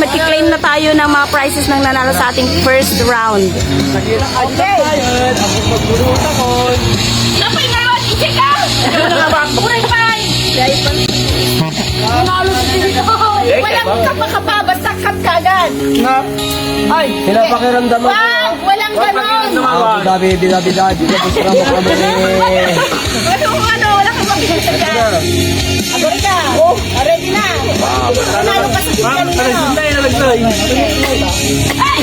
magki-claim na tayo ng mga prizes ng nanalo sa ating first round. Okay. Napay na ron! I-check out! Uray pa! Walang kapakapa, basta kap kagad. Ay, pinapakiramdaman ko. Wag! Walang ganon! Dabi. Wala kang mabibigay dyan. Agoy ka! Ready na! Nanalo ka sa kanina. Ay!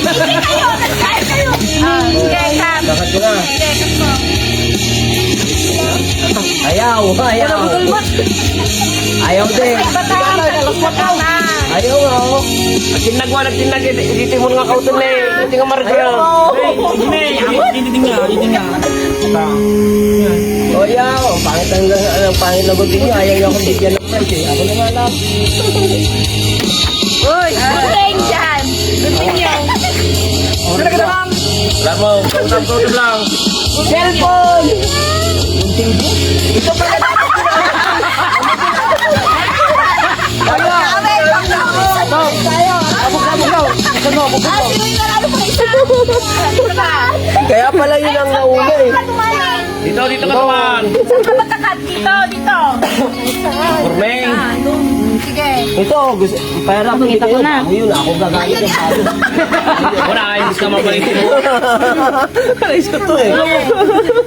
Hindi kayo! Nagkaya kayo! Sige, Kap. Bakit ko na? Ayaw. Ayaw din. Ayaw nga. Nagtinag, hindi mo nga kautan na eh. Hindi nga maragral. Ayaw. Pangit na gunting nyo. Ayaw nyo akong bigyan ng price eh. Ako na nga lang. Uy! Gunting dyan! Gunting yun! Wala mo, kautan lang. Cellphone! Gunting mo? Ito pa na Kaya pala yun ang nauna eh. Dito ka naman. Saan ka matakat? Dito! Burmeng. Sige. Ito, gusto, pera ko Pakita ko na. Ako yun, ako gagawin ng talo. Wala, ayos ka mabalik mo. Alis ko to eh.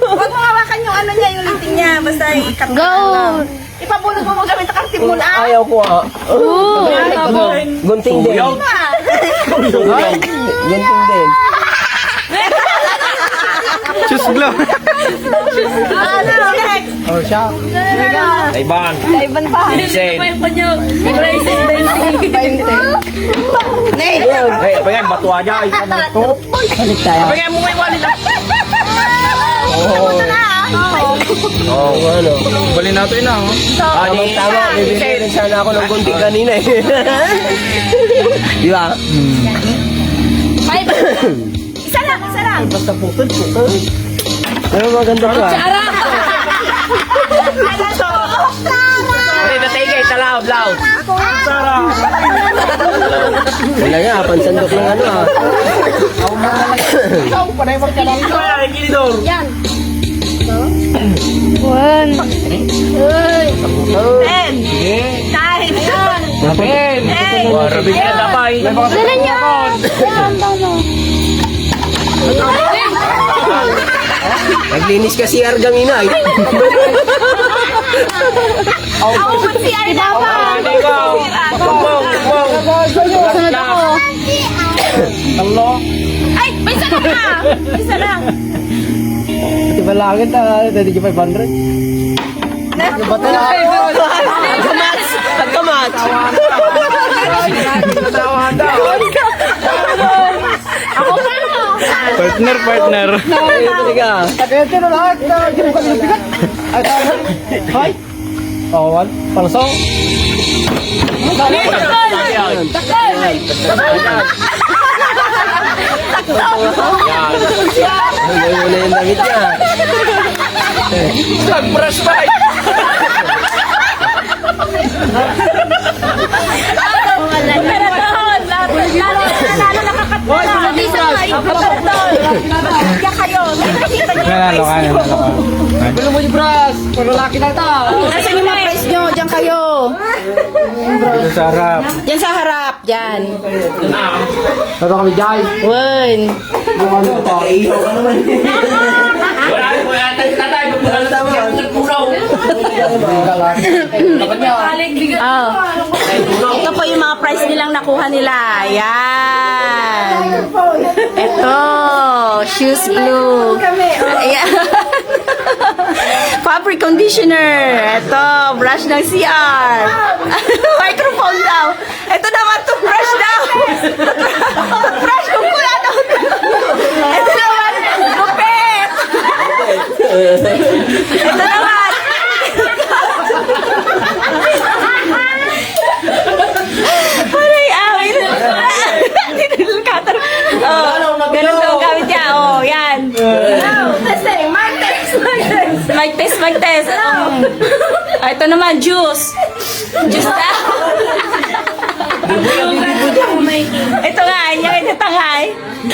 Huwag mo hawakan yung ano niya, yung linting niya. Basta ikat mo lang. Ipabulog mo gamit ang kartim mo na. Ayaw ko ah. Gunting din. Gunting din. Just blow. Ano? Next. Oh, siya. Taiban. Ivan pa. Insane. Next. Hey, pagyan, batuwa niya. Balik tayo. Pagyan mo may wali lang. Oo, ano. Bali natin na. Tama. Bibili rin sana ako ng gunting kanina eh. Di ba? Five. Isa lang. Basta putol. Pero maganda ko ah. Ano to? Hey, natigay, loud. Wala nga, pansandok ng ano ah. Yan. One. Ten. Nine. Ayan. Warabig na tapay. Dala niya. Naglinis kasi Argang ina eh. Ako man si Arda pa. Ikaw. Bong. Sunod ako. Talo. Ay, may isa lang ka. Isa lang. Ito ba langit ah, dati 500? Ba't na? Pagkamatch! Ako pa. Partner. Talaga. Kaya na lahat na hindi mo kami nabigat. Ay, tama. Hoy! Awan, palasong. Ano muna yung damit niya? Brush bike. Lalo nakakatala. Dito ay kapatol. Kaya kayo. Bilo mo yung bras! Lalaki na ito! Nasaan yung mga price nyo? Diyan kayo. Sa harap. Diyan sa harap. Diyan. Taro kami dyan! One. Yung ano ito? Ihaw ka naman! Wala. Tatay. Nagpunaw. Oh. Ito po yung mga price nilang nakuha nila. Ayan. Ito. Shoes glue. Ayan. Fabric conditioner. Ito. Brush ng CR. Microphone daw. Ito naman toothbrush daw. Toothbrush kung wala daw. Ito naman. Gupit. Ito naman. Aray, awin. Cutter. Oh, ganun daw ang gamit niya. Oh, yan. Mag-test. Ito naman, juice. Juice daw.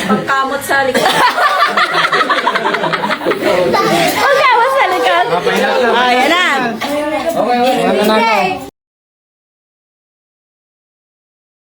Pagkamot sa likod. Pagkamot sa likod. Ayan na. Okay, okay.